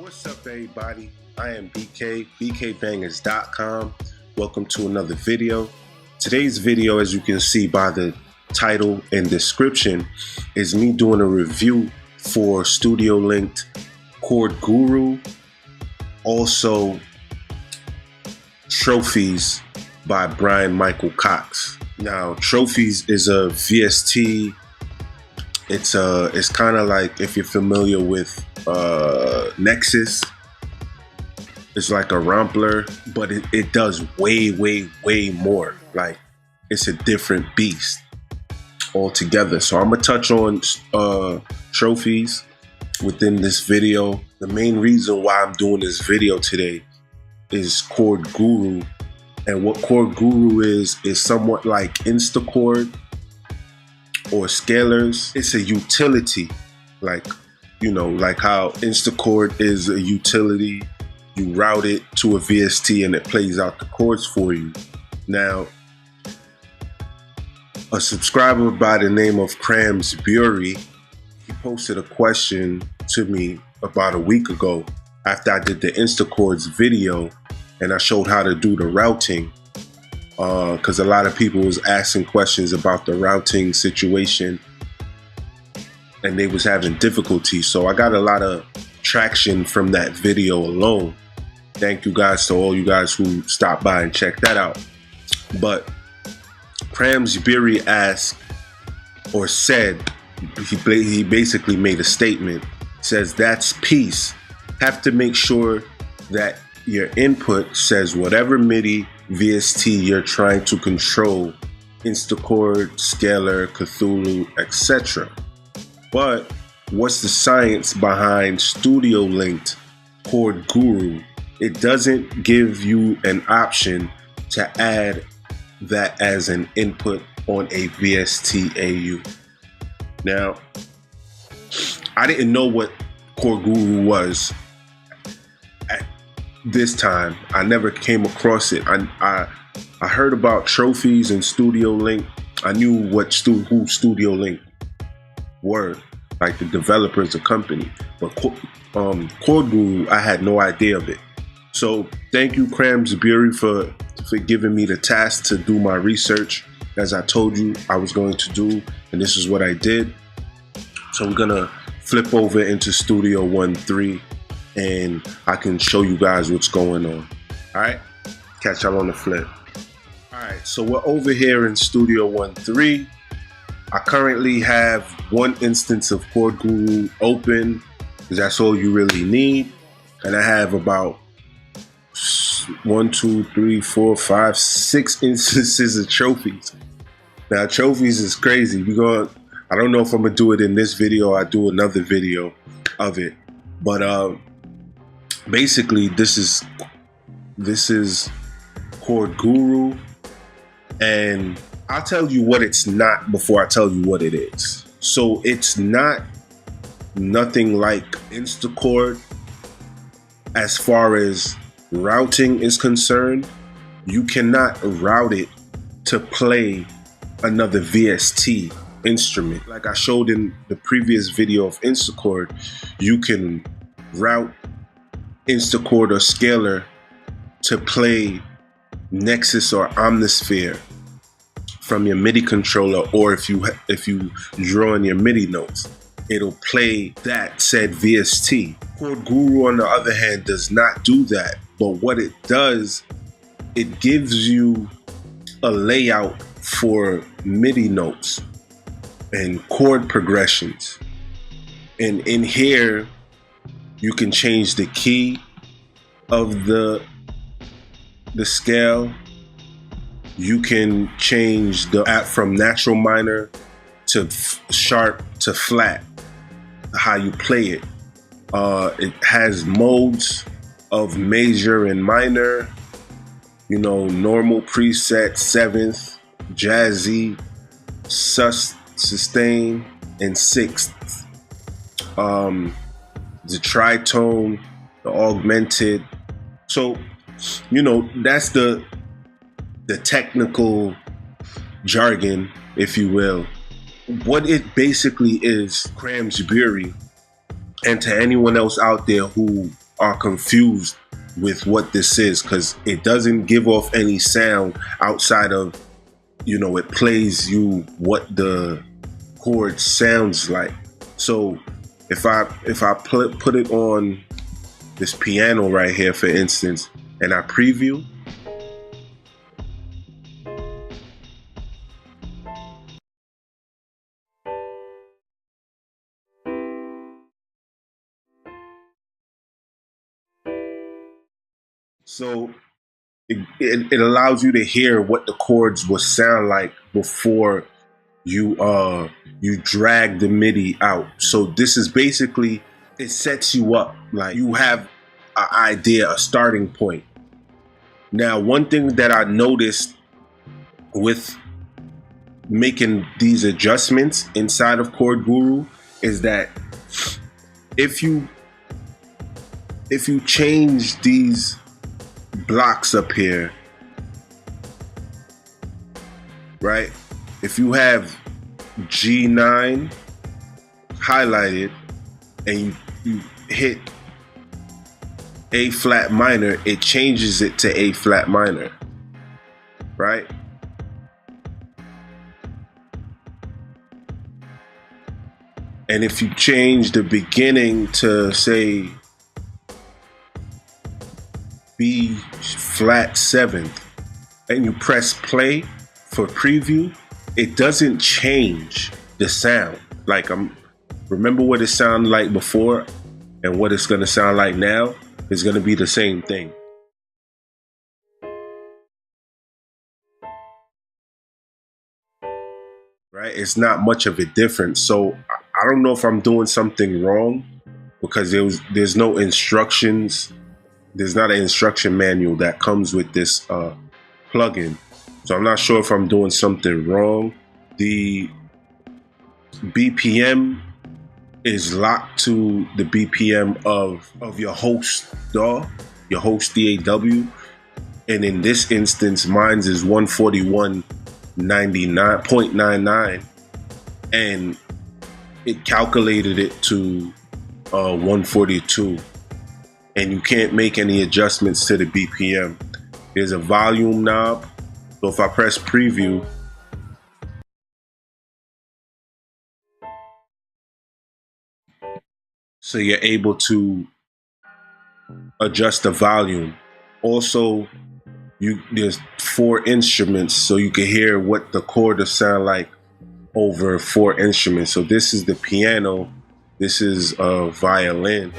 What's up, everybody? I am BK, bkbangers.com. Welcome to another video. Today's video, as you can see by the title and description, is me doing a review for Studio Linked Chord Guru, also Trophies by Brian Michael Cox. Now, Trophies is a VST. It's kind of like, if you're familiar with Nexus, it's like a Rompler, but it does way more. Like, it's a different beast altogether. So I'm gonna touch on Trophies within this video. The main reason why I'm doing this video today is Chord Guru, and what Chord Guru is somewhat like instachord or scalers. It's a utility, like, you know, like how instachord is a utility. You route it to a VST and it plays out the chords for you. Now, a subscriber by the name of Crams Bury, he posted a question to me about a week ago after I did the instachords video and I showed how to do the routing, because a lot of people was asking questions about the routing situation and they was having difficulty. So I got a lot of traction from that video alone. Thank you guys to all you guys who stopped by and checked that out. But Crams Bury asked, or said, he basically made a statement, says, "That's peace. Have to make sure that your input says whatever MIDI VST you're trying to control, instachord, scalar, Cthulhu, etc. But what's the science behind Studio Linked Chord Guru? It doesn't give you an option to add that as an input on a VST AU." Now, I didn't know what Chord Guru was at this time. I never came across it. I heard about Trophies and Studio Link. I knew who Studio Link were, like the developers, the company, but Chord Guru, I had no idea of it. So thank you, Crams Bury, for giving me the task to do my research, as I told you I was going to do, and this is what I did. So we're gonna flip over into Studio 1.3 and I can show you guys what's going on. All right, catch y'all on the flip. All right, so we're over here in Studio 1.3. I currently have one instance of Chord Guru open, because that's all you really need. And I have about 1, 2, 3, 4, 5, 6 instances of Trophies. Now, Trophies is crazy. I don't know if I'm gonna do it in this video or I do another video of it. But basically, this is Chord Guru, and I'll tell you what it's not before I tell you what it is. So it's not nothing like instachord as far as routing is concerned. You cannot route it to play another VST instrument. Like I showed in the previous video of instachord, you can route instachord or scalar to play Nexus or Omnisphere from your MIDI controller, or if you draw in your MIDI notes, it'll play that said VST. Chord Guru, on the other hand, does not do that. But what it does, it gives you a layout for MIDI notes and chord progressions. And in here, you can change the key of the scale. You can change the app from natural minor to sharp to flat, how you play it. It has modes of major and minor, you know, normal preset, 7th, jazzy, sustain, and 6th. The tritone, the augmented. So, you know, that's the technical jargon, if you will. What it basically is, Crams Bury, and to anyone else out there who are confused with what this is, because it doesn't give off any sound outside of, you know, it plays you what the chord sounds like. So if I put it on this piano right here, for instance, and I preview, so it allows you to hear what the chords will sound like before you drag the MIDI out. So this is basically, it sets you up, like you have an idea, a starting point. Now, one thing that I noticed with making these adjustments inside of Chord Guru is that if you change these blocks up here, right? If you have G9 highlighted and you hit A flat minor, it changes it to A flat minor, right? And if you change the beginning to, say, B flat 7th, and you press play for preview, it doesn't change the sound. Like, remember what it sounded like before and what it's gonna sound like now is gonna be the same thing. Right? It's not much of a difference. So I don't know if I'm doing something wrong, because there's no instructions. There's not an instruction manual that comes with this plugin. So I'm not sure if I'm doing something wrong. The BPM is locked to the BPM of your host DAW, your host DAW. And in this instance, mine's is 141.99, and it calculated it to 142. And you can't make any adjustments to the BPM. There's a volume knob. So if I press preview, so you're able to adjust the volume. Also, there's 4 instruments, so you can hear what the chord will sound like over 4 instruments. So this is the piano, this is a violin,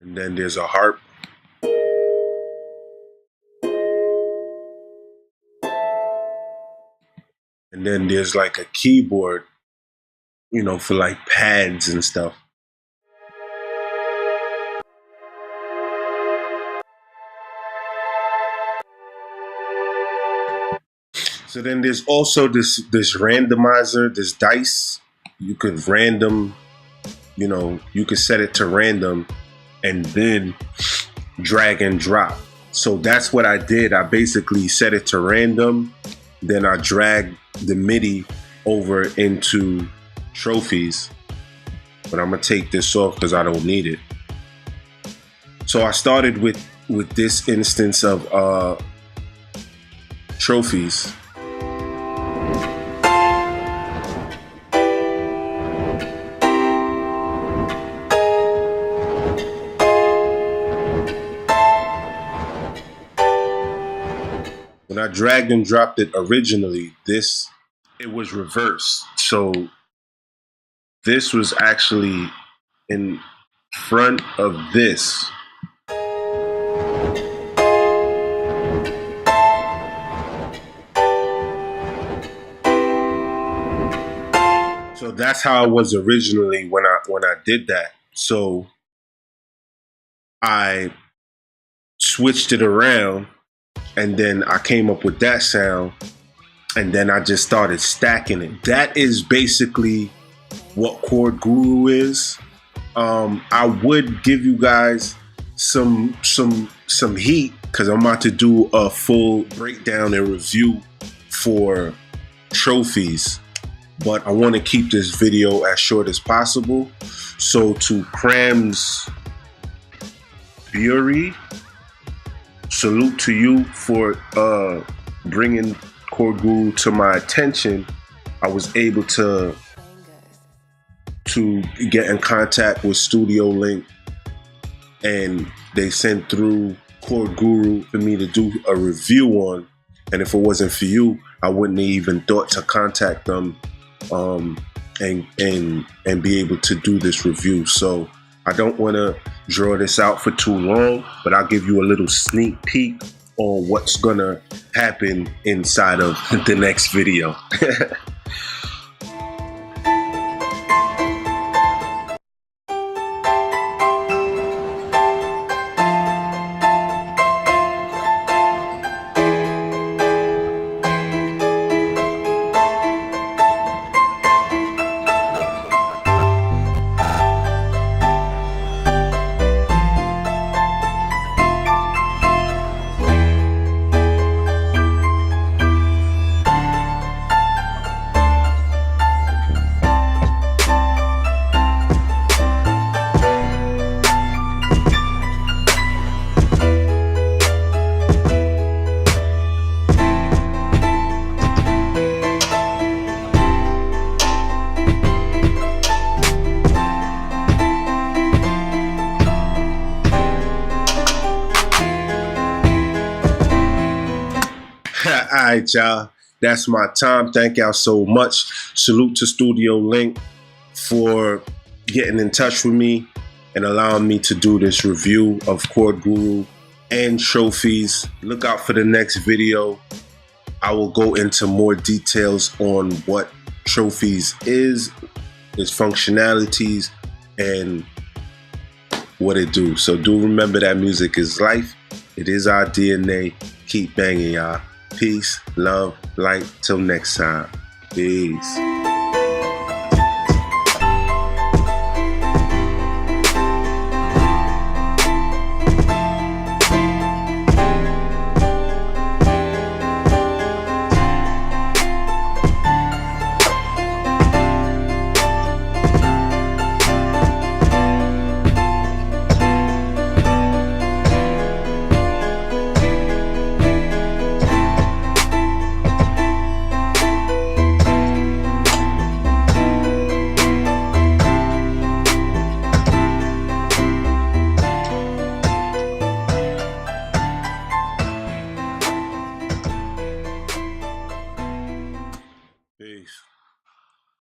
and then there's a harp, and then there's like a keyboard, you know, for like pads and stuff. So then there's also this randomizer, this dice. You could random, you know, you could set it to random and then drag and drop. So that's what I did. I basically set it to random, then I dragged the MIDI over into trophies. But I'm gonna take this off because I don't need it. So I started with this instance of trophies. When I dragged and dropped it originally, it was reversed. So this was actually in front of this. So that's how it was originally when I did that. So I switched it around, and then I came up with that sound, and then I just started stacking it. That is basically what Chord Guru is. I would give you guys some heat, because I'm about to do a full breakdown and review for trophies. but I want to keep this video as short as possible. So to Crams Bury, salute to you for bringing Chord Guru to my attention. I was able to get in contact with Studio Linked, and they sent through Chord Guru for me to do a review on. And if it wasn't for you, I wouldn't have even thought to contact them and be able to do this review. So I don't want to draw this out for too long, but I'll give you a little sneak peek on what's gonna happen inside of the next video. Alright, y'all, that's my time. Thank y'all so much. Salute to Studio Linked for getting in touch with me and allowing me to do this review of Chord Guru and trophies. Look out for the next video. I will go into more details on what trophies is, its functionalities, and what it do. So do remember that music is life. It is our DNA. Keep banging, y'all. Peace, love, light. Till next time. Peace.